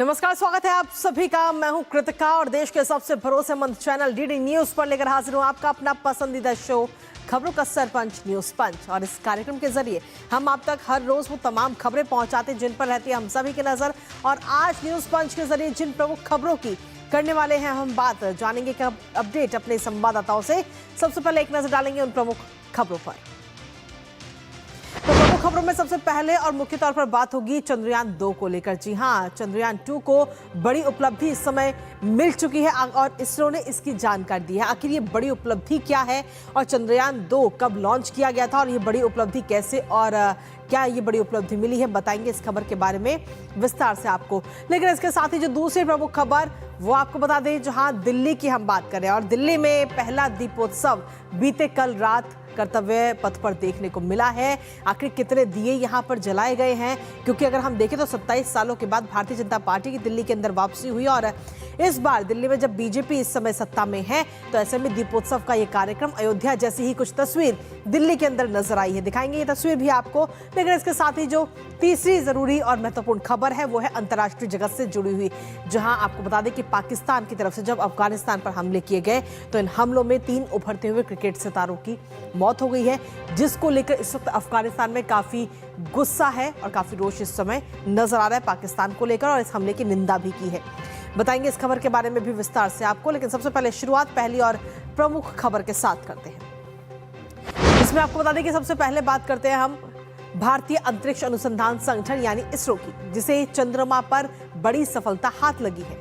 नमस्कार, स्वागत है आप सभी का। मैं हूं कृतिका और देश के सबसे भरोसेमंद चैनल डीडी न्यूज पर लेकर हाजिर हूं आपका अपना पसंदीदा शो खबरों का सरपंच न्यूज पंच। और इस कार्यक्रम के जरिए हम आप तक हर रोज वो तमाम खबरें पहुंचाते हैं जिन पर रहती है हम सभी की नजर। और आज न्यूज पंच के जरिए जिन प्रमुख खबरों की करने वाले हैं हम बात, जानेंगे कि अपडेट अपने संवाददाताओं से। सबसे पहले एक नजर डालेंगे उन प्रमुख खबरों पर। तो प्रमुख खबरों में सबसे पहले और मुख्य तौर पर बात होगी चंद्रयान 2 को लेकर। जी हां, चंद्रयान 2 को बड़ी उपलब्धि इस समय मिल चुकी है और इसरो ने इसकी जानकारी दी है। आखिर ये बड़ी उपलब्धि क्या है और चंद्रयान 2 कब लॉन्च किया गया था और ये बड़ी उपलब्धि कैसे और क्या ये बड़ी उपलब्धि मिली है, बताएंगे इस खबर के बारे में विस्तार से आपको। लेकिन इसके साथ ही जो दूसरी प्रमुख खबर वो आपको बता दें, जहां दिल्ली की हम बात करें और दिल्ली में पहला दीपोत्सव बीते कल रात कर्तव्य पथ पर देखने को मिला है। आखिर कितने दिए यहां पर जलाए गए हैं, क्योंकि अगर हम देखें तो 27 सालों के बाद भारतीय जनता पार्टी की दिल्ली के अंदर वापसी हुई और इस बार दिल्ली में जब बीजेपी इस समय सत्ता में है तो ऐसे में दीपोत्सव का ये कार्यक्रम अयोध्या जैसी ही कुछ तस्वीर दिल्ली के अंदर नजर आई है। दिखाएंगे ये तस्वीर भी आपको। लेकिन इसके साथ ही जो तीसरी जरूरी और महत्वपूर्ण खबर है वो है अंतर्राष्ट्रीय जगत से जुड़ी हुई, जहां आपको बता दें कि पाकिस्तान की तरफ से जब अफगानिस्तान पर हमले किए गए तो इन हमलों में 3 उभरते हुए क्रिकेट सितारों की मौत हो गई है, जिसको लेकर इस वक्त अफगानिस्तान में काफी गुस्सा है और काफी रोष इस समय नजर आ रहा है पाकिस्तान को लेकर, और इस हमले की निंदा भी की है। बताएंगे इस खबर के बारे में भी विस्तार से आपको। लेकिन सबसे पहले शुरुआत पहली और प्रमुख खबर के साथ करते हैं। इसमें आपको बता दें कि सबसे पहले बात करते हैं हम भारतीय अंतरिक्ष अनुसंधान संगठन यानी इसरो की, जिसे चंद्रमा पर बड़ी सफलता हाथ लगी है।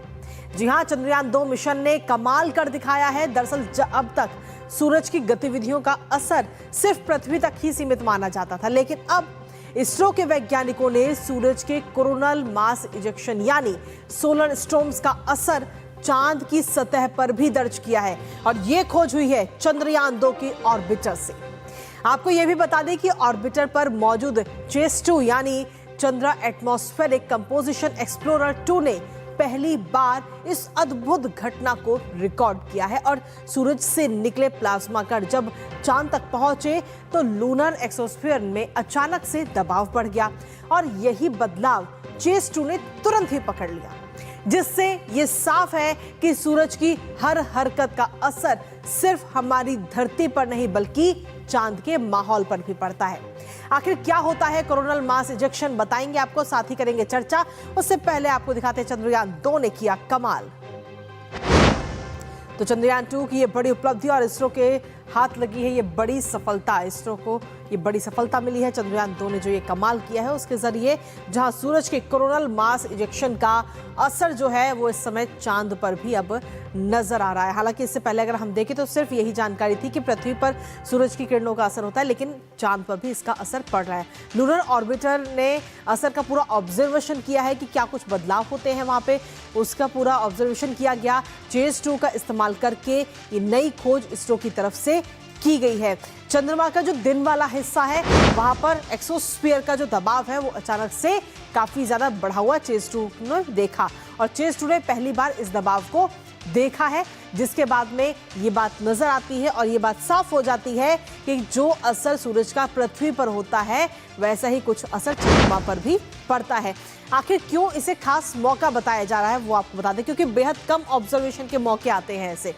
जी हां, चंद्रयान 2 मिशन ने कमाल कर दिखाया है। दरअसल अब तक सूरज की गतिविधियों का असर सिर्फ पृथ्वी तक ही सीमित माना जाता था, लेकिन अब इसरो के वैज्ञानिकों ने सूरज के कोरोनल मास इजेक्शन यानी सोलर स्टॉर्म्स का असर चांद की सतह पर भी दर्ज किया है। और यह खोज हुई है चंद्रयान 2 के ऑर्बिटर से। आपको यह भी बता दें कि ऑर्बिटर पर मौजूद चेस 2 यानी चंद्र एटमॉस्फेरिक कंपोजिशन एक्सप्लोरर 2 ने पहली बार इस अद्भुत घटना को रिकॉर्ड किया है। और सूरज से निकले प्लाज्मा कण जब चांद तक पहुंचे तो लूनर एक्सोस्फीयर में अचानक से दबाव बढ़ गया और यही बदलाव चेस 2 ने तुरंत ही पकड़ लिया, जिससे ये साफ है कि सूरज की हर हरकत का असर सिर्फ हमारी धरती पर नहीं बल्कि चांद के माहौल पर भी पड़ता है। आखिर क्या होता है कोरोनल मास इजेक्शन, बताएंगे आपको, साथ ही करेंगे चर्चा। उससे पहले आपको दिखाते हैं चंद्रयान 2 ने किया कमाल। तो चंद्रयान 2 की ये बड़ी उपलब्धि और इसरो के हाथ लगी है ये बड़ी सफलता। इसरो को ये बड़ी सफलता मिली है। चंद्रयान 2 ने जो ये कमाल किया है उसके जरिए, जहां सूरज के कोरोनल मास इजेक्शन का असर जो है वो इस समय चांद पर भी अब नजर आ रहा है। हालांकि इससे पहले अगर हम देखें तो सिर्फ यही जानकारी थी कि पृथ्वी पर सूरज की किरणों का असर होता है, लेकिन चांद पर भी इसका असर पड़ रहा है। लूनर ऑर्बिटर ने असर का पूरा ऑब्जर्वेशन किया है कि क्या कुछ बदलाव होते हैं वहां पे, उसका पूरा ऑब्जर्वेशन किया गया। चेस 2 का इस्तेमाल करके ये नई खोज इसरो की तरफ से की गई है। चंद्रमा का जो दिन वाला हिस्सा है वहां पर एक्सोस्फीयर का जो दबाव है वो अचानक से काफी ज्यादा बढ़ा हुआ चेस 2 ने देखा, और चेस 2 ने पहली बार इस दबाव को देखा है, जिसके बाद में ये बात नजर आती है और ये बात साफ हो जाती है कि जो असर सूरज का पृथ्वी पर होता है वैसा ही कुछ असर चंद्रमा पर भी पड़ता है। आखिर क्यों इसे खास मौका बताया जा रहा है वो आपको बता दें, क्योंकि बेहद कम ऑब्जर्वेशन के मौके आते हैं ऐसे,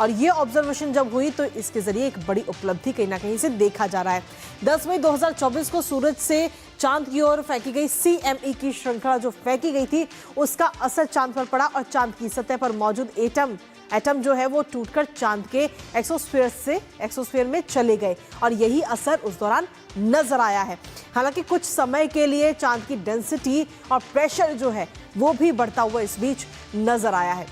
और ये ऑब्जर्वेशन जब हुई तो इसके जरिए एक बड़ी उपलब्धि कहीं ना कहीं से देखा जा रहा है। 10 मई 2024 को सूरज से चांद की ओर फेंकी गई CME की श्रृंखला जो फेंकी गई थी उसका असर चांद पर पड़ा और चांद की सतह पर मौजूद एटम जो है वो टूटकर चांद के एक्सोस्फीयर में चले गए, और यही असर उस दौरान नजर आया है। हालांकि कुछ समय के लिए चांद की डेंसिटी और प्रेशर जो है वो भी बढ़ता हुआ इस बीच नजर आया है।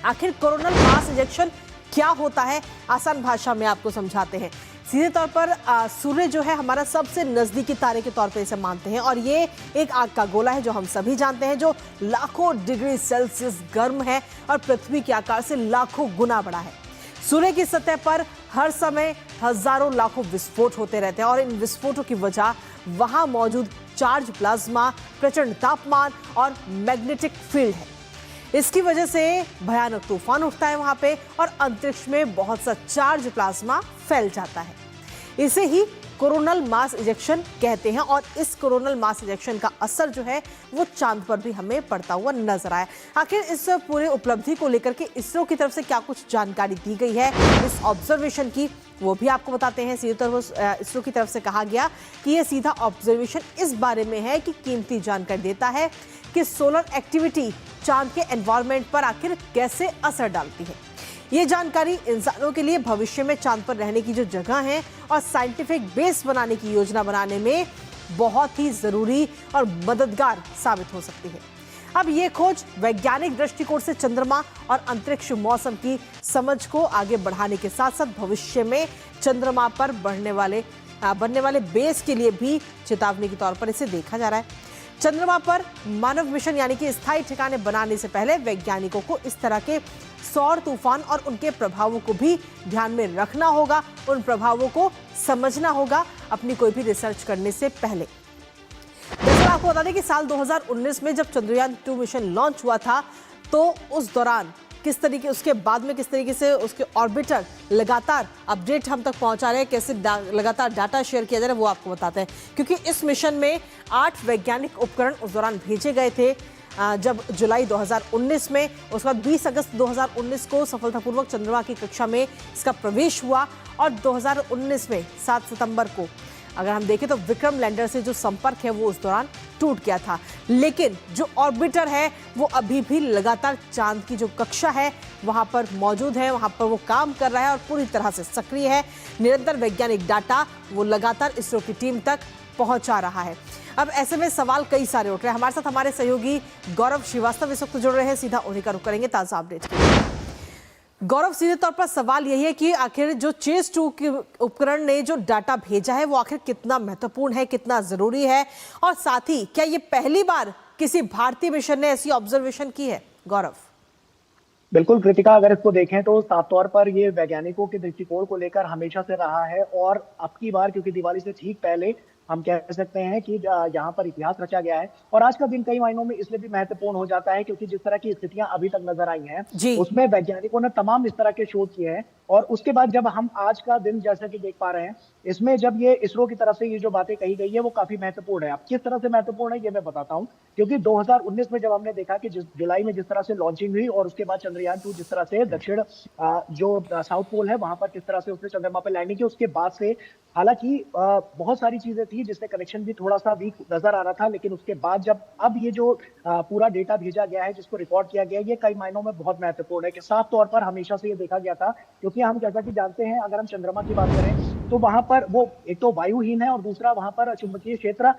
आखिर कोरोनल मास इजेक्शन क्या होता है, आसान भाषा में आपको समझाते हैं। सीधे तौर पर सूर्य जो है हमारा सबसे नजदीकी तारे के तौर पे इसे मानते हैं, और ये एक आग का गोला है जो हम सभी जानते हैं, जो लाखों डिग्री सेल्सियस गर्म है और पृथ्वी के आकार से लाखों गुना बड़ा है। सूर्य की सतह पर हर समय हजारों लाखों विस्फोट होते रहते हैं, और इन विस्फोटों की वजह वहां मौजूद चार्ज प्लाज्मा, प्रचंड तापमान और मैग्नेटिक फील्ड है। इसकी वजह से भयानक तूफान उठता है वहां पे और अंतरिक्ष में बहुत सा चार्ज प्लाज्मा फैल जाता है। इसे ही कोरोनल मास इजेक्शन कहते हैं और इस कोरोनल मास इजेक्शन का असर जो है वो चांद पर भी हमें पड़ता हुआ नजर आया। आखिर इस पूरे उपलब्धि को लेकर के इसरो की तरफ से क्या कुछ जानकारी दी गई है इस ऑब्जर्वेशन की, वो भी आपको बताते हैं। सीधी तौर पर इसरो की तरफ से कहा गया कि यह सीधा ऑब्जर्वेशन इस बारे में है कि कीमती जानकारी देता है कि सोलर एक्टिविटी चांद के एनवायरनमेंट पर आखिर कैसे असर डालती है। ये जानकारी इंसानों के लिए भविष्य में चांद पर रहने की जो जगह है और साइंटिफिक बेस बनाने की योजना बनाने में बहुत ही जरूरी और मददगार साबित हो सकती है। अब ये खोज वैज्ञानिक दृष्टिकोण से चंद्रमा और अंतरिक्ष मौसम की समझ को आगे बढ़ाने के साथ साथ भविष्य में चंद्रमा पर बनने वाले बेस के लिए भी चेतावनी के तौर पर इसे देखा जा रहा है। चंद्रमा पर मानव मिशन यानी कि स्थायी ठिकाने बनाने से पहले वैज्ञानिकों को इस तरह के सौर तूफान और उनके प्रभावों को भी ध्यान में रखना होगा, उन प्रभावों को समझना होगा अपनी कोई भी रिसर्च करने से पहले। दरअसल आपको बता दें कि साल 2019 में जब चंद्रयान 2 मिशन लॉन्च हुआ था तो उस दौरान उसके बाद में किस तरीके से उसके ऑर्बिटर लगातार अपडेट हम तक पहुंचा रहे हैं, कैसे लगातार डाटा शेयर किया जा रहा है वो आपको बताते हैं। क्योंकि इस मिशन में 8 वैज्ञानिक उपकरण उस दौरान भेजे गए थे जब जुलाई 2019 में, उसके बाद 20 अगस्त 2019 को सफलतापूर्वक चंद्रमा की कक्षा में इसका प्रवेश हुआ और 2019 में 7 सितंबर को अगर हम देखें तो विक्रम लैंडर से जो संपर्क है वो उस दौरान टूट गया था। लेकिन जो ऑर्बिटर है वो अभी भी लगातार चांद की जो कक्षा है वहां पर मौजूद है, वहां पर वो काम कर रहा है और पूरी तरह से सक्रिय है। निरंतर वैज्ञानिक डाटा वो लगातार इसरो की टीम तक पहुंचा रहा है। अब ऐसे में सवाल कई सारे उठ रहे हैं। हमारे साथ हमारे सहयोगी गौरव श्रीवास्तव इस वक्त जुड़ रहे हैं, सीधा उन्हीं का रुख करेंगे ताजा अपडेट के लिए। गौरव, सीधे तौर पर सवाल यही है कि आखिर जो चेस 2 के उपकरण ने जो डाटा भेजा है वो आखिर कितना महत्वपूर्ण है, कितना जरूरी है, और साथ ही क्या ये पहली बार किसी भारतीय मिशन ने ऐसी ऑब्जर्वेशन की है? गौरव। बिल्कुल कृतिका, अगर इसको देखें तो साफ तौर पर ये वैज्ञानिकों के दृष्टिकोण को लेकर हमेशा से रहा है और अब की बार क्योंकि दिवाली से ठीक पहले हम कह सकते हैं कि यहाँ पर इतिहास रचा गया है। और आज का दिन कई मायनों में इसलिए भी महत्वपूर्ण हो जाता है क्योंकि जिस तरह की स्थितियां अभी तक नजर आई हैं उसमें वैज्ञानिकों ने तमाम इस तरह के शोध किए हैं। और उसके बाद जब हम आज का दिन जैसा कि देख पा रहे हैं इसमें जब ये इसरो की तरफ से ये जो बातें कही गई है वो काफी महत्वपूर्ण है। अब किस तरह से महत्वपूर्ण है ये मैं बताता हूँ। क्योंकि 2019 में जब हमने देखा कि जुलाई में जिस तरह से लॉन्चिंग हुई और उसके बाद चंद्रयान 2 जिस तरह से दक्षिण जो साउथ पोल है वहां पर किस तरह से उसने चंद्रमा पर लैंडिंग की, उसके बाद से हालांकि बहुत सारी चीजें थी जिससे कनेक्शन भी थोड़ा सा वीक नजर आ रहा था, लेकिन उसके बाद जब अब ये जो पूरा डेटा भेजा गया है जिसको रिकॉर्ड किया गया है ये कई मायनों में बहुत महत्वपूर्ण है। कि साफ तौर पर हमेशा से ये देखा गया था क्योंकि हम जैसा कि जानते हैं अगर हम चंद्रमा की बात करें तो वहां पर वो एक तो वायुहीन है और दूसरा वहां पर चुंबकीय क्षेत्र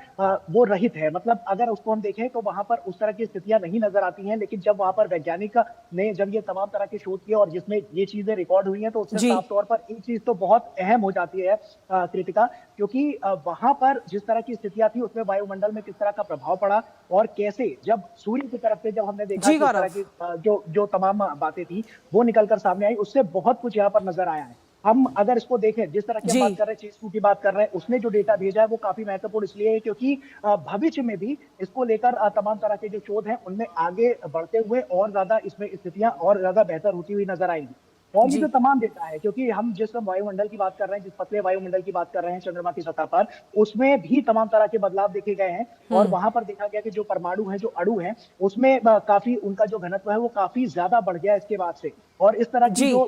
वो रहित है। मतलब अगर उसको हम देखें तो वहां पर उस तरह की स्थितियां नहीं नजर आती हैं। लेकिन जब वहां पर वैज्ञानिक ने जब ये तमाम तरह के शोध किए और जिसमें ये चीजें रिकॉर्ड हुई हैं तो उसमें साफ तौर पर एक चीज तो बहुत अहम हो जाती है कृतिका, क्योंकि वहां पर जिस तरह की स्थितियां थी उसमें वायुमंडल में किस तरह का प्रभाव पड़ा और कैसे जब सूर्य की तरफ से जब हमने देखा किस तरह की जो तमाम बातें थी वो निकलकर सामने आई, उससे बहुत कुछ यहाँ पर नजर आया है। हम अगर इसको देखें जिस तरह की बात कर रहे हैं चेस 2 की बात कर रहे हैं उसने जो डेटा भेजा है वो काफी महत्वपूर्ण इसलिए है क्योंकि भविष्य में भी इसको लेकर तमाम तरह के जो शोध हैं उनमें आगे बढ़ते हुए और ज्यादा इसमें स्थितियां और ज्यादा बेहतर होती हुई नजर आएंगी। और ये जो तमाम डेटा है क्योंकि हम जिस वायुमंडल की बात कर रहे हैं, जिस पतले वायुमंडल की बात कर रहे हैं चंद्रमा की सतह पर, उसमें भी तमाम तरह के बदलाव देखे गए हैं और वहां पर देखा गया कि जो परमाणु है, जो अणु है, उसमें काफी उनका जो घनत्व है वो काफी ज्यादा बढ़ गया इसके बाद से। और इस तरह की जो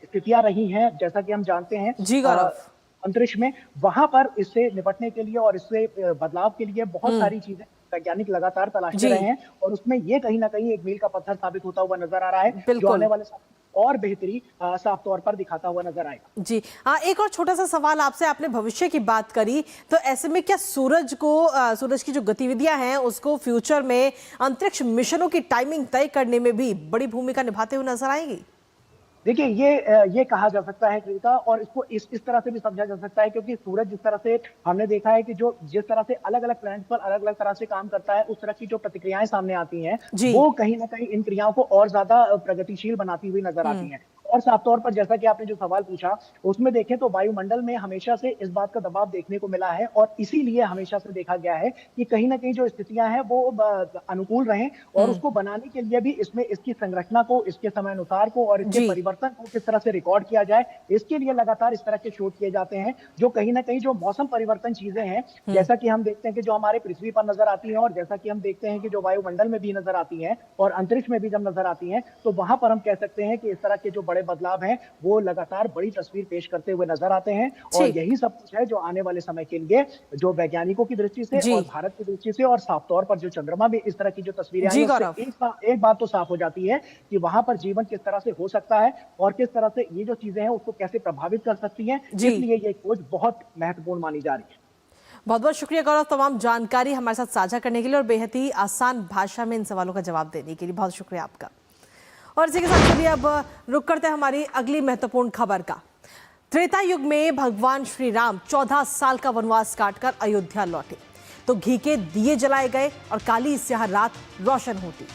स्थितियां रही हैं जैसा कि हम जानते हैं अंतरिक्ष में, वहां पर इससे निपटने के लिए और इससे बदलाव के लिए बहुत सारी चीजें वैज्ञानिक लगातार तलाशते रहे हैं और उसमें ये कहीं ना कहीं एक मील का पत्थर साबित होता हुआ नजर आ रहा है जो आने वाले और बेहतरी साफ तौर पर दिखाता हुआ नजर आएगा। जी एक और छोटा सा सवाल आपसे, आपने भविष्य की बात करी तो ऐसे में क्या सूरज की जो गतिविधियां हैं उसको फ्यूचर में अंतरिक्ष मिशनों की टाइमिंग तय करने में भी बड़ी भूमिका निभाते हुए नजर आएगी? देखिए ये कहा जा सकता है कृतिका, और इसको इस तरह से भी समझा जा सकता है क्योंकि सूरज जिस तरह से हमने देखा है कि जो जिस तरह से अलग अलग प्लैनेट पर अलग अलग तरह से काम करता है उस तरह की जो प्रतिक्रियाएं सामने आती हैं वो कहीं ना कहीं इन क्रियाओं को और ज्यादा प्रगतिशील बनाती हुई नजर आती हैं। और साफ तौर पर जैसा कि आपने जो सवाल पूछा उसमें देखें तो वायुमंडल में हमेशा से इस बात का दबाव देखने को मिला है और इसीलिए हमेशा से देखा गया है कि कहीं ना कहीं जो स्थितियां हैं वो अनुकूल रहें और उसको बनाने के लिए भी इसमें इसकी संरचना को, इसके समय अनुसार को और इसके जी। परिवर्तन को किस तरह से रिकॉर्ड किया जाए, इसके लिए लगातार इस तरह के शोध किए जाते हैं जो कहीं ना कहीं जो मौसम परिवर्तन चीजें हैं, जैसा कि हम देखते हैं कि जो हमारे पृथ्वी पर नजर आती हैं और जैसा कि हम देखते हैं कि जो वायुमंडल में भी नजर आती हैं और अंतरिक्ष में भी जब नजर आती हैं, तो वहां पर हम कह सकते हैं कि इस तरह के जो बड़े बदलाव हैं वो लगातार बड़ी तस्वीर पेश करते हुए नजर आते हैं। और जी। यही सब कुछ है जो आने वाले समय के लिए जो वैज्ञानिकों की दृष्टि से जी। और भारत की दृष्टि से और साफ तौर पर जो चंद्रमा में इस तरह की जो तस्वीरें आई जी हैं, गौरव। उससे एक बात तो साफ हो जाती है कि वहां पर जीवन किस तरह से हो सकता है और किस तरह से ये जो चीजें हैं उसको कैसे प्रभावित कर सकती हैं। जी। इसलिए ये खोज बहुत महत्वपूर्ण मानी जा रही है। बहुत बहुत शुक्रिया गौरव, तमाम जानकारी हमारे साथ साझा करने के लिए और बेहद ही आसान भाषा में इन सवालों का जवाब देने के लिए बहुत शुक्रिया आपका। और इसी के साथ चलिए अब रुक करते हैं हमारी अगली महत्वपूर्ण खबर का। त्रेता युग में भगवान श्री राम 14 साल का वनवास काटकर अयोध्या लौटे तो घी के दिए जलाए गए और काली स्याह रात रोशन होती।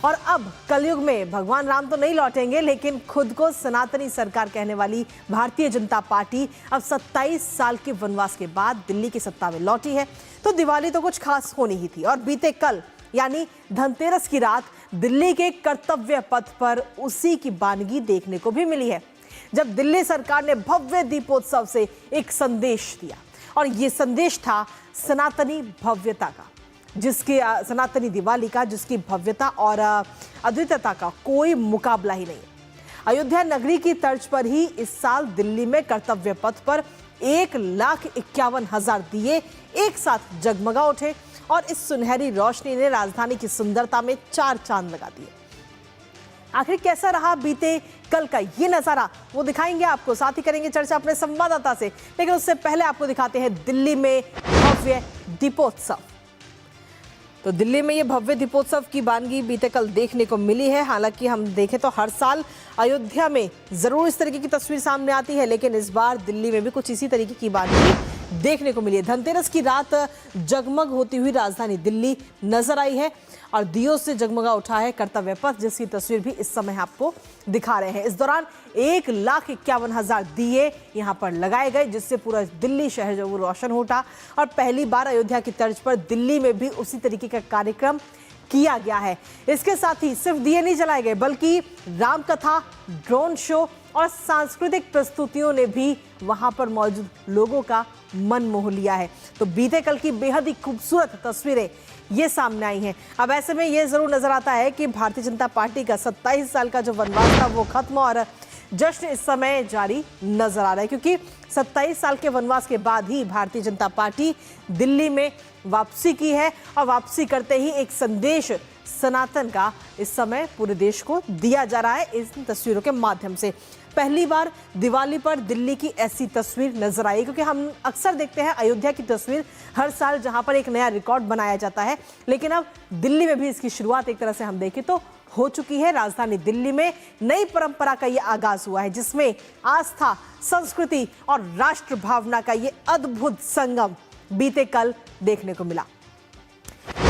और अब कलयुग में भगवान राम तो नहीं लौटेंगे, लेकिन खुद को सनातनी सरकार कहने वाली भारतीय जनता पार्टी अब 27 साल के वनवास के बाद दिल्ली की सत्ता में लौटी है। तो दिवाली तो कुछ खास होनी ही थी और बीते कल यानी धनतेरस की रात दिल्ली के कर्तव्य पथ पर उसी की बानगी देखने को भी मिली है, जब दिल्ली सरकार ने भव्य दीपोत्सव से एक संदेश दिया। और ये संदेश था सनातनी भव्यता का, जिसकी सनातनी दिवाली का, जिसकी भव्यता और अद्वितीयता का कोई मुकाबला ही नहीं। अयोध्या नगरी की तर्ज पर ही इस साल दिल्ली में कर्तव्य पथ पर 1,51,000 दिए एक साथ जगमगा उठे और इस सुनहरी रोशनी ने राजधानी की सुंदरता में 4 चांद लगा दिए। आखिर कैसा रहा बीते कल का ये नजारा, वो दिखाएंगे आपको, साथ ही करेंगे चर्चा अपने संवाददाता से। लेकिन उससे पहले आपको दिखाते हैं दिल्ली में भव्य दीपोत्सव। तो दिल्ली में ये भव्य दीपोत्सव की बानगी बीते कल देखने को मिली है। हालांकि हम देखें तो हर साल अयोध्या में जरूर इस तरीके की तस्वीर सामने आती है, लेकिन इस बार दिल्ली में भी कुछ इसी तरीके की बानगी देखने को मिली है। धनतेरस की रात जगमग होती हुई राजधानी दिल्ली नजर आई है और दियों से जगमगा उठा है कर्तव्य पथ, जिसकी तस्वीर भी इस समय आपको दिखा रहे हैं। इस दौरान 1,51,000 दिए यहां पर लगाए गए, जिससे पूरा दिल्ली शहर जो वो रोशन उठा। और पहली बार अयोध्या की तर्ज पर दिल्ली में भी उसी तरीके का कार्यक्रम किया गया है। इसके साथ ही सिर्फ दिए नहीं जलाए गए, बल्कि रामकथा, ड्रोन शो और सांस्कृतिक प्रस्तुतियों ने भी वहां पर मौजूद लोगों का मन मोह लिया है। तो बीते कल की बेहद ही खूबसूरत तस्वीरें ये सामने आई हैं। अब ऐसे में ये जरूर नजर आता है कि भारतीय जनता पार्टी का 27 साल का जो वनवास था वो खत्म और जश्न इस समय जारी नजर आ रहा है, क्योंकि 27 साल के वनवास के बाद ही भारतीय जनता पार्टी दिल्ली में वापसी की है और वापसी करते ही एक संदेश सनातन का इस समय पूरे देश को दिया जा रहा है इन तस्वीरों के माध्यम से। पहली बार दिवाली पर दिल्ली की ऐसी तस्वीर नजर आई, क्योंकि हम अक्सर देखते हैं अयोध्या की तस्वीर हर साल जहां पर एक नया रिकॉर्ड बनाया जाता है, लेकिन अब दिल्ली में भी इसकी शुरुआत एक तरह से हम देखें तो हो चुकी है। राजधानी दिल्ली में नई परंपरा का ये आगाज हुआ है, जिसमें आस्था, संस्कृति और राष्ट्र भावना का ये अद्भुत संगम बीते कल देखने को मिला।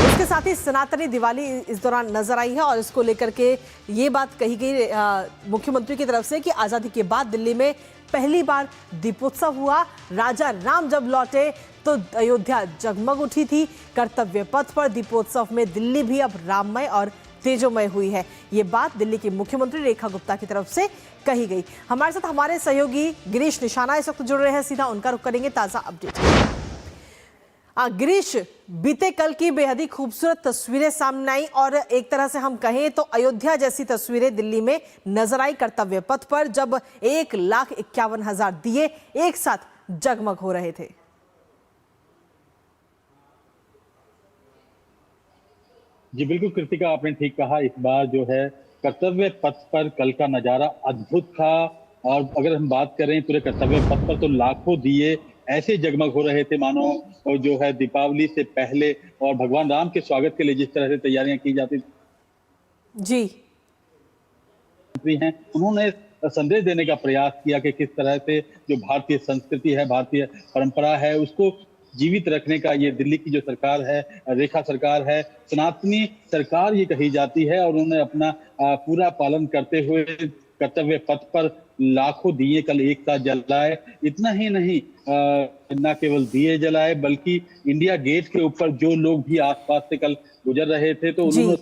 इसके साथ ही सनातनी दिवाली इस दौरान नजर आई है और इसको लेकर के ये बात कही गई मुख्यमंत्री की तरफ से कि आजादी के बाद दिल्ली में पहली बार दीपोत्सव हुआ। राजा राम जब लौटे तो अयोध्या जगमग उठी थी। कर्तव्य पथ पर दीपोत्सव में दिल्ली भी अब राममय और तेजोमय हुई है। ये बात दिल्ली की मुख्यमंत्री रेखा गुप्ता की तरफ से कही गई। हमारे साथ हमारे सहयोगी गिरीश निशाना इस वक्त जुड़ रहे हैं, सीधा उनका रुख करेंगे ताजा अपडेट। गिरीश, बीते कल की बेहद ही खूबसूरत तस्वीरें सामने आई और एक तरह से हम कहें तो अयोध्या जैसी तस्वीरें दिल्ली में नजर आई कर्तव्य पथ पर, जब 1,51,000 दिए एक साथ जगमग हो रहे थे। जी बिल्कुल कृतिका, आपने ठीक कहा। इस बार जो है कर्तव्य पथ पर कल का नजारा अद्भुत था। और अगर हम बात करें पूरे कर्तव्य पथ पर तो लाखों दिए ऐसे जगमग हो रहे थे मानो जो है दीपावली से पहले, और भगवान राम के स्वागत के लिए जिस तरह से तैयारियां की जाती जी हैं, उन्होंने संदेश देने का प्रयास किया कि किस तरह से जो भारतीय संस्कृति है, भारतीय परंपरा है, उसको जीवित रखने का ये दिल्ली की जो सरकार है, रेखा सरकार है, सनातनी सरकार ये कही जाती है। और उन्होंने अपना पूरा पालन करते हुए कर्तव्य पथ पर लाखों दिए कल एक साथ जलाए। इतना ही नहीं, न केवल दिए जलाए बल्कि इंडिया गेट के ऊपर जो लोग भी आसपास से कल गुजर रहे थे तो उन्होंने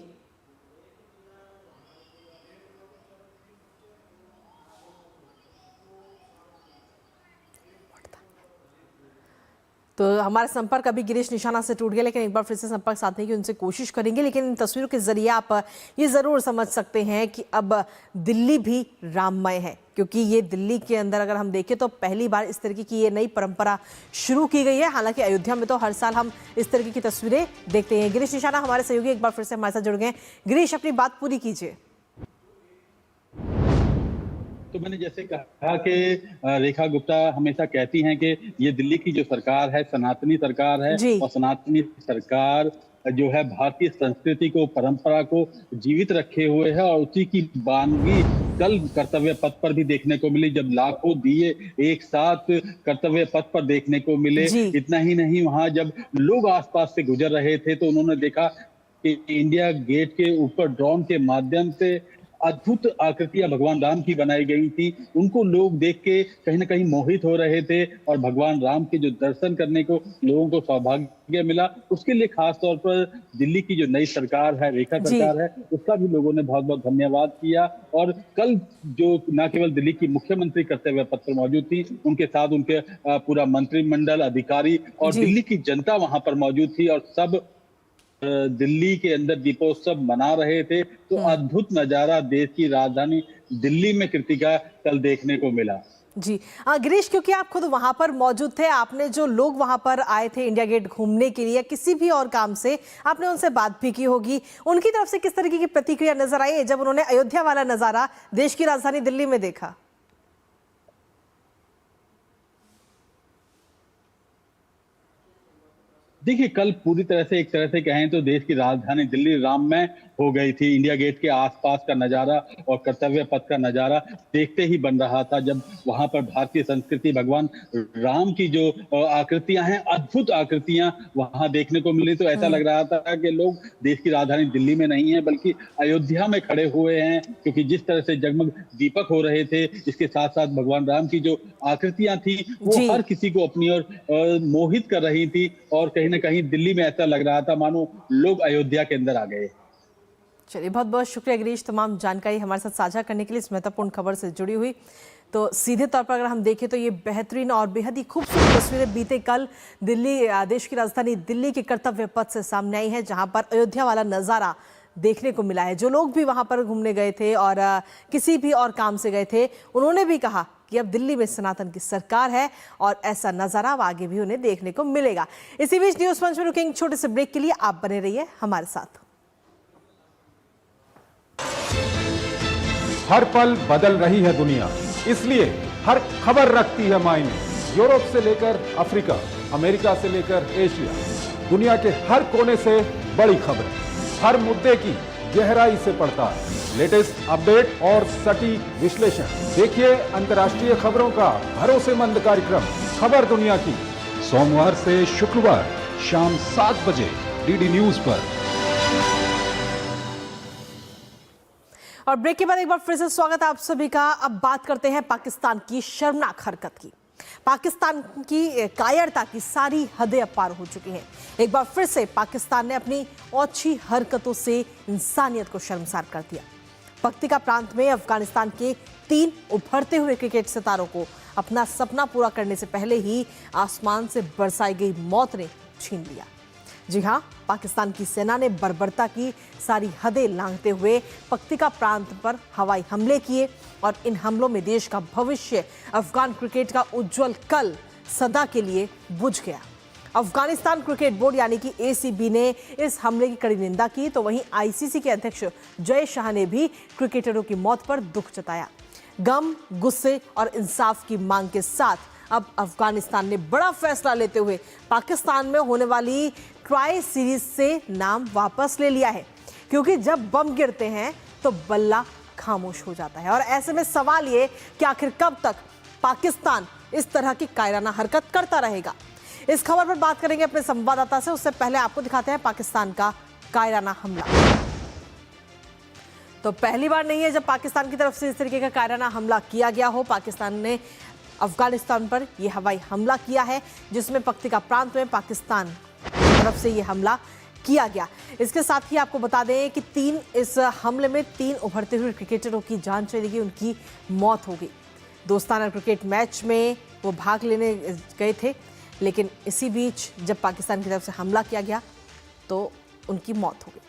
तो हमारा संपर्क अभी गिरीश निशाना से टूट गया, लेकिन एक बार फिर से संपर्क साधने की उनसे कोशिश करेंगे। लेकिन इन तस्वीरों के जरिए आप ये जरूर समझ सकते हैं कि अब दिल्ली भी राममय है, क्योंकि ये दिल्ली के अंदर अगर हम देखें तो पहली बार इस तरीके की ये नई परंपरा शुरू की गई है। हालांकि अयोध्या में तो हर साल हम इस तरीके की तस्वीरें देखते हैं। गिरीश निशाना हमारे सहयोगी एक बार फिर से हमारे साथ जुड़ गए। गिरीश, अपनी बात पूरी कीजिए। तो मैंने जैसे कहा कि रेखा गुप्ता हमेशा कहती हैं कि ये दिल्ली की जो सरकार है सनातनी सरकार है, और सनातनी सरकार जो है भारतीय संस्कृति को, परंपरा को जीवित रखे हुए है, और उसी की वानगी कल कर्तव्य पथ पर भी देखने को मिली, जब लाखों दिए एक साथ कर्तव्य पथ पर देखने को मिले। इतना ही नहीं, वहां जब लोग आसपास से गुजर रहे थे तो उन्होंने देखा कि इंडिया गेट के ऊपर ड्रोन के माध्यम से अद्भुत आकृतियां भगवान राम की बनाई गई थी। उनको लोग देख के कहीं ना कहीं मोहित हो रहे थे, और भगवान राम के जो दर्शन करने को लोगों को सौभाग्य मिला, उसके लिए खास तौर पर दिल्ली की जो नई सरकार है, रेखा सरकार है, उसका भी लोगों ने बहुत बहुत धन्यवाद किया। और कल जो न केवल दिल्ली की मुख्यमंत्री कर्तव्य पथ पर मौजूद थी, उनके साथ उनके पूरा मंत्रिमंडल, अधिकारी और दिल्ली की जनता वहां पर मौजूद थी, और सब दिल्ली के अंदर दीपोत्सव मना रहे थे। तो अद्भुत नजारा देश की राजधानी दिल्ली में कृतिका कल देखने को मिला। जी गिरीश, क्योंकि आप खुद वहां पर मौजूद थे, आपने जो लोग वहां पर आए थे इंडिया गेट घूमने के लिए या किसी भी और काम से, आपने उनसे बात भी की होगी। उनकी तरफ से किस तरीके की प्रतिक्रिया नजर आई जब उन्होंने अयोध्या वाला नजारा देश की राजधानी दिल्ली में देखा? देखिए, कल पूरी तरह से, एक तरह से कहें तो देश की राजधानी दिल्ली राममय हो गई थी। इंडिया गेट के आसपास का नजारा और कर्तव्य पथ का नजारा देखते ही बन रहा था, जब वहां पर भारतीय संस्कृति, भगवान राम की जो आकृतियां हैं, अद्भुत आकृतियां वहां देखने को मिली। तो ऐसा लग रहा था कि लोग देश की राजधानी दिल्ली में नहीं है बल्कि अयोध्या में खड़े हुए हैं, क्योंकि जिस तरह से जगमग दीपक हो रहे थे, इसके साथ साथ भगवान राम की जो आकृतियां थी वो हर किसी को अपनी ओर मोहित कर रही थी, और कहीं ना कहीं दिल्ली में ऐसा लग रहा था मानो लोग अयोध्या के अंदर आ गए। चलिए, बहुत बहुत शुक्रिया गिरीश, तमाम जानकारी हमारे साथ साझा करने के लिए, इस महत्वपूर्ण खबर से जुड़ी हुई। तो सीधे तौर पर अगर हम देखें तो ये बेहतरीन और बेहद ही खूबसूरत तस्वीरें बीते कल दिल्ली, देश की राजधानी दिल्ली के कर्तव्य पथ से सामने आई है, जहां पर अयोध्या वाला नज़ारा देखने को मिला है। जो लोग भी वहां पर घूमने गए थे और किसी भी और काम से गए थे, उन्होंने भी कहा कि अब दिल्ली में सनातन की सरकार है, और ऐसा नजारा अब आगे भी उन्हें देखने को मिलेगा। इसी बीच न्यूज पंच में रुकेंगे छोटे से ब्रेक के लिए, आप बने रहिए हमारे साथ। हर पल बदल रही है दुनिया, इसलिए हर खबर रखती है मायने। यूरोप से लेकर अफ्रीका, अमेरिका से लेकर एशिया, दुनिया के हर कोने से बड़ी खबरें, हर मुद्दे की गहराई से पड़ताल, लेटेस्ट अपडेट और सटीक विश्लेषण। देखिए अंतर्राष्ट्रीय खबरों का भरोसेमंद कार्यक्रम खबर दुनिया की, सोमवार से शुक्रवार शाम 7 बजे डीडी न्यूज पर। और ब्रेक के बाद एक बार फिर से स्वागत है आप सभी का। अब बात करते हैं पाकिस्तान की शर्मनाक हरकत की। पाकिस्तान की कायरता की सारी हदें अब पार हो चुकी हैं। एक बार फिर से पाकिस्तान ने अपनी ओछी हरकतों से इंसानियत को शर्मसार कर दिया। पक्तिका प्रांत में अफगानिस्तान के 3 उभरते हुए क्रिकेट सितारों को अपना सपना पूरा करने से पहले ही आसमान से बरसाई गई मौत ने छीन लिया। जी हां, पाकिस्तान की सेना ने बर्बरता की सारी हदें लांघते हुए पक्तिका प्रांत पर हवाई हमले किए, और इन हमलों में देश का भविष्य, अफगान क्रिकेट का उज्जवल कल सदा के लिए बुझ गया। अफगानिस्तान क्रिकेट बोर्ड यानी कि ACB ने इस हमले की कड़ी निंदा की, तो वहीं ICC के अध्यक्ष जय शाह ने भी क्रिकेटरों की मौत पर दुख जताया। गम, गुस्से और इंसाफ की मांग के साथ अब अफगानिस्तान ने बड़ा फैसला लेते हुए पाकिस्तान में होने वाली ट्राई सीरीज से नाम वापस ले लिया है, क्योंकि जब बम गिरते हैं तो बल्ला खामोश हो जाता है। और ऐसे में सवाल ये कि आखिर कब तक पाकिस्तान इस तरह की कायराना हरकत करता रहेगा। इस खबर पर बात करेंगे अपने संवाददाता से, उससे पहले आपको दिखाते हैं पाकिस्तान का कायराना हमला। तो पहली बार नहीं है जब पाकिस्तान की तरफ से इस तरीके का कायराना हमला किया गया हो। पाकिस्तान ने अफगानिस्तान पर यह हवाई हमला किया है, जिसमें पक्तिका प्रांत में पाकिस्तान की तरफ से यह हमला किया गया। इसके साथ ही आपको बता दें कि इस हमले में 3 उभरते हुए क्रिकेटरों की जान चली गई, उनकी मौत हो गई। दोस्ताना क्रिकेट मैच में वो भाग लेने गए थे, लेकिन इसी बीच जब पाकिस्तान की तरफ से हमला किया गया तो उनकी मौत हो गई।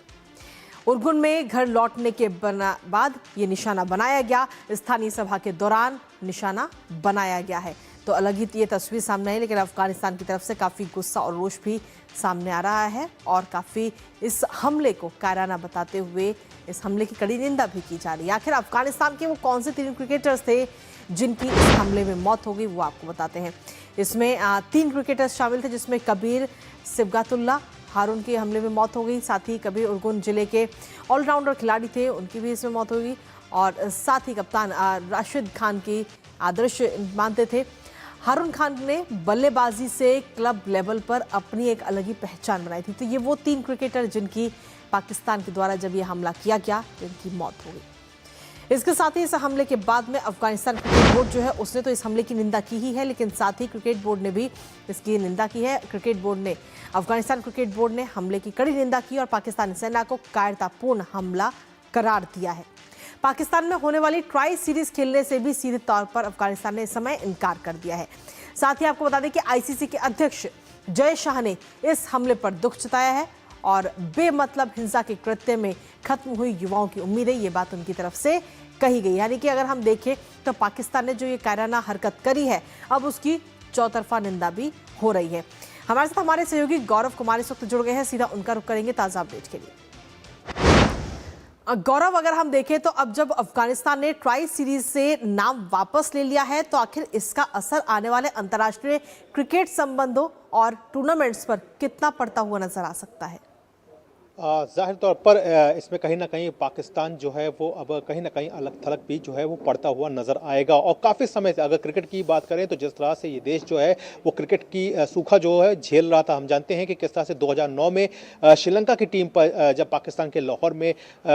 उर्गुन में घर लौटने के बाद ये निशाना बनाया गया। स्थानीय सभा के दौरान निशाना बनाया गया है। तो अलग ही ये तस्वीर सामने आई, लेकिन अफगानिस्तान की तरफ से काफ़ी गुस्सा और रोष भी सामने आ रहा है और काफ़ी इस हमले को कायराना बताते हुए इस हमले की कड़ी निंदा भी की जा रही है। आखिर अफगानिस्तान के वो कौन से 3 क्रिकेटर्स थे जिनकी इस हमले में मौत हो गई, वो आपको बताते हैं। इसमें 3 क्रिकेटर्स शामिल थे, जिसमें कबीर सिबगातुल्ला हारून की हमले में मौत हो गई। साथ ही कबीर उर्गुन जिले के ऑलराउंडर खिलाड़ी थे, उनकी भी इसमें मौत हो गई। और साथ ही कप्तान राशिद खान की आदर्श मानते थे। हारून खान ने बल्लेबाजी से क्लब लेवल पर अपनी एक अलग ही पहचान बनाई थी। तो ये वो 3 क्रिकेटर जिनकी पाकिस्तान के द्वारा जब ये हमला किया गया तो इनकी मौत हो गई। इसके साथ ही इस हमले के बाद में अफगानिस्तान क्रिकेट बोर्ड जो है उसने तो इस हमले की निंदा की ही है, लेकिन साथ ही क्रिकेट बोर्ड ने भी इसकी निंदा की है। अफगानिस्तान क्रिकेट बोर्ड ने हमले की कड़ी निंदा की और पाकिस्तानी सेना को कायरतापूर्ण हमला करार दिया है। पाकिस्तान में होने वाली ट्राई सीरीज खेलने से भी सीधे तौर पर अफगानिस्तान ने इस समय इनकार कर दिया है। साथ ही आपको बता दें कि आईसीसी के अध्यक्ष जय शाह ने इस हमले पर दुख जताया है और बेमतलब हिंसा के कृत्य में खत्म हुई युवाओं की उम्मीदें, ये बात उनकी तरफ से कही गई। यानी कि अगर हम देखें तो पाकिस्तान ने जो ये कायराना हरकत करी है, अब उसकी चौतरफा निंदा भी हो रही है। हमारे साथ हमारे सहयोगी गौरव कुमार इस वक्त जुड़ गए हैं, सीधा उनका रुख करेंगे ताज़ा अपडेट के लिए। गौरव, अगर हम देखें तो अब जब अफगानिस्तान ने ट्राई सीरीज से नाम वापस ले लिया है, तो आखिर इसका असर आने वाले अंतर्राष्ट्रीय क्रिकेट संबंधों और टूर्नामेंट्स पर कितना पड़ता हुआ नजर आ सकता है? ज़ाहिर तौर पर इसमें कहीं ना कहीं पाकिस्तान जो है वो अब कहीं ना कहीं अलग थलग भी जो है वो पड़ता हुआ नज़र आएगा। और काफ़ी समय से अगर क्रिकेट की बात करें तो जिस तरह से ये देश जो है वो क्रिकेट की सूखा जो है झेल रहा था, हम जानते हैं कि किस तरह से 2009 में श्रीलंका की टीम पर जब पाकिस्तान के लाहौर में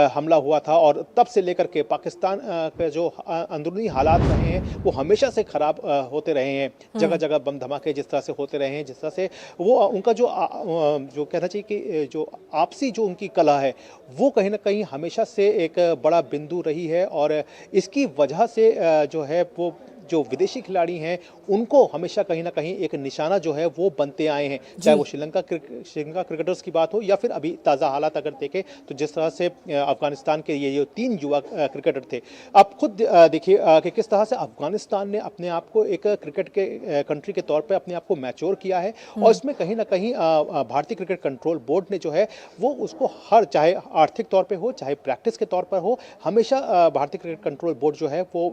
हमला हुआ था, और तब से लेकर के पाकिस्तान के जो अंदरूनी हालात रहे हैं वो हमेशा से ख़राब होते रहे हैं। जगह जगह बम धमाके जिस तरह से होते रहे हैं, जिस तरह से वो उनका जो कहना चाहिए कि जो आपसी जो उनकी कला है वो कहीं ना कहीं हमेशा से एक बड़ा बिंदु रही है। और इसकी वजह से जो है वो जो विदेशी खिलाड़ी हैं उनको हमेशा कहीं ना कहीं एक निशाना जो है वो बनते आए हैं, चाहे वो श्रीलंका क्रिकेटर्स की बात हो या फिर अभी ताज़ा हालात अगर देखें तो जिस तरह से अफगानिस्तान के ये 3 युवा क्रिकेटर थे। आप खुद देखिए कि किस तरह से अफगानिस्तान ने अपने आप को एक क्रिकेट के कंट्री के तौर पर अपने आप को मैच्योर किया है, और इसमें कहीं ना कहीं भारतीय क्रिकेट कंट्रोल बोर्ड ने जो है वो उसको हर, चाहे आर्थिक तौर पर हो चाहे प्रैक्टिस के तौर पर हो, हमेशा भारतीय क्रिकेट कंट्रोल बोर्ड जो है वो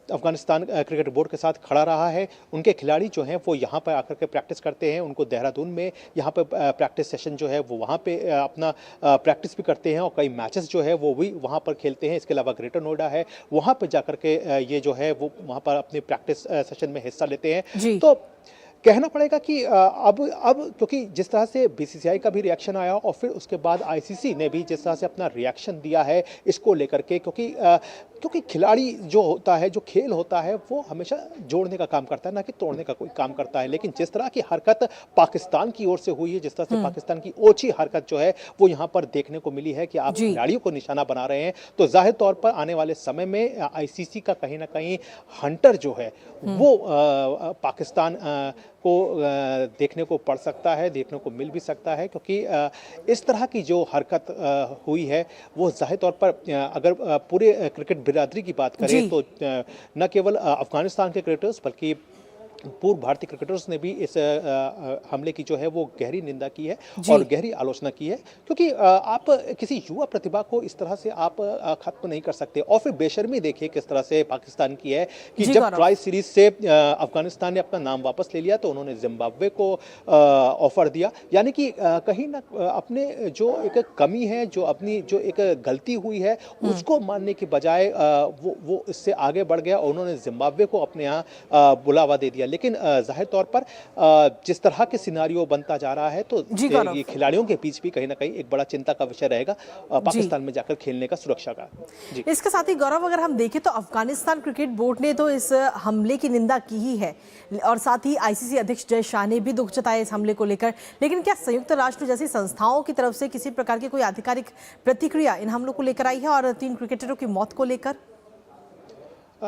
अफगानिस्तान क्रिकेट बोर्ड के साथ खड़ा रहा है। उनके खिलाड़ी जो हैं वो यहाँ पर आकर के प्रैक्टिस करते हैं, उनको देहरादून में यहाँ पर प्रैक्टिस सेशन जो है वो वहाँ पे अपना प्रैक्टिस भी करते हैं, और कई मैचेस जो है वो भी वहाँ पर खेलते हैं। इसके अलावा ग्रेटर नोएडा है, वहाँ पर जाकर के ये जो है वो वहाँ पर अपने प्रैक्टिस सेशन में हिस्सा लेते हैं। तो कहना पड़ेगा कि अब क्योंकि जिस तरह से बीसीसीआई का भी रिएक्शन आया और फिर उसके बाद आईसीसी ने भी जिस तरह से अपना रिएक्शन दिया है इसको लेकर के, क्योंकि खिलाड़ी जो होता है, जो खेल होता है वो हमेशा जोड़ने का काम करता है, ना कि तोड़ने का कोई काम करता है। लेकिन जिस तरह की हरकत पाकिस्तान की ओर से हुई है, जिस तरह से पाकिस्तान की ओछी हरकत जो है वो यहाँ पर देखने को मिली है कि आप खिलाड़ियों को निशाना बना रहे हैं, तो जाहिर तौर पर आने वाले समय में आईसीसी का कहीं ना कहीं हंटर जो है वो पाकिस्तान को देखने को पड़ सकता है, देखने को मिल भी सकता है। क्योंकि इस तरह की जो हरकत हुई है वो जाहिर तौर पर अगर पूरे क्रिकेट बिरादरी की बात करें तो न केवल अफगानिस्तान के क्रिकेटर्स बल्कि पूर्व भारतीय क्रिकेटर्स ने भी इस हमले की जो है वो गहरी निंदा की है और गहरी आलोचना की है। क्योंकि आप किसी युवा प्रतिभा को इस तरह से आप खत्म नहीं कर सकते। और फिर बेशर्मी देखिए किस तरह से पाकिस्तान की है कि जब ट्राई सीरीज से अफगानिस्तान ने अपना नाम वापस ले लिया तो उन्होंने जिम्बाब्वे को ऑफर दिया। यानी कि कहीं ना अपने जो एक कमी है, जो अपनी जो एक गलती हुई है उसको मानने की बजाय वो इससे आगे बढ़ गया और उन्होंने जिम्बाब्वे को अपने यहाँ बुलावा दे दिया। लेकिन जाहिर तौर पर जिस तरह के सिनारियो बनता जा रहा है तो जी गौरव। ये खिलाड़ियों के बीच भी कहीं ना कहीं एक बड़ा चिंता का विषय रहेगा पाकिस्तान में जाकर खेलने का, सुरक्षा का। जी। इसके साथ ही गौरव, अगर हम देखें तो अफगानिस्तान क्रिकेट बोर्ड ने तो इस हमले की निंदा की ही है और साथ ही आईसीसी अध्यक्ष जय शाह ने भी दुख जताया इस हमले को लेकर, लेकिन क्या संयुक्त राष्ट्र जैसी संस्थाओं की तरफ से किसी प्रकार की कोई आधिकारिक प्रतिक्रिया इन हमलों को लेकर आई है और 3 क्रिकेटरों की मौत को लेकर?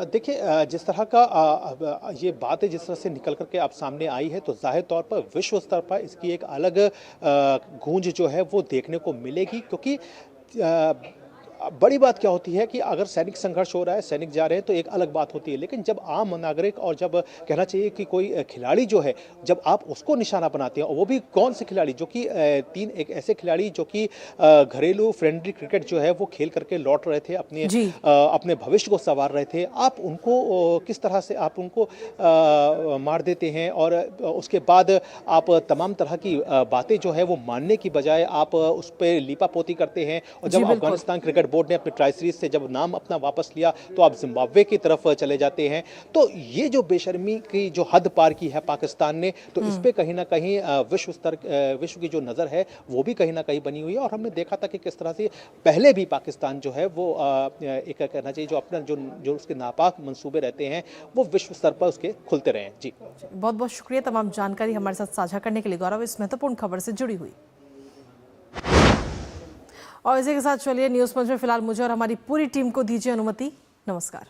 देखिए, जिस तरह का ये बात है जिस तरह से निकल करके अब सामने आई है तो जाहिर तौर पर विश्व स्तर पर इसकी एक अलग गूंज जो है वो देखने को मिलेगी, क्योंकि बड़ी बात क्या होती है कि अगर सैनिक संघर्ष हो रहा है, सैनिक जा रहे हैं तो एक अलग बात होती है, लेकिन जब आम नागरिक और जब कहना चाहिए कि कोई खिलाड़ी जो है जब आप उसको निशाना बनाते हैं, और वो भी कौन से खिलाड़ी जो कि 3 एक ऐसे खिलाड़ी जो कि घरेलू फ्रेंडली क्रिकेट जो है वो खेल करके लौट रहे थे, अपने भविष्य को संवार रहे थे, आप उनको किस तरह से आप उनको मार देते हैं और उसके बाद आप तमाम तरह की बातें जो है वो मानने की बजाय आप उस पर लीपापोती करते हैं। और जब अफगानिस्तान क्रिकेट बोर्ड ने अपने ट्राई सीरीज से जब नाम अपना वापस लिया तो आप जिम्बाब्वे की तरफ चले जाते हैं। तो ये जो बेशर्मी की जो हद पार की है पाकिस्तान ने, तो इस पे कहीं ना कहीं विश्व की जो नज़र है वो भी कहीं ना कहीं बनी हुई है। और हमने देखा था कि किस तरह से पहले भी पाकिस्तान जो है वो एक कहना चाहिए जो अपना जो उसके नापाक मंसूबे रहते हैं वो विश्व स्तर पर उसके खुलते रहे हैं। जी, बहुत बहुत शुक्रिया तमाम जानकारी हमारे साथ साझा करने के लिए गौरव, इस महत्वपूर्ण खबर से जुड़ी हुई। और इसी के साथ चलिए न्यूज़ पंच में फिलहाल मुझे और हमारी पूरी टीम को दीजिए अनुमति। नमस्कार।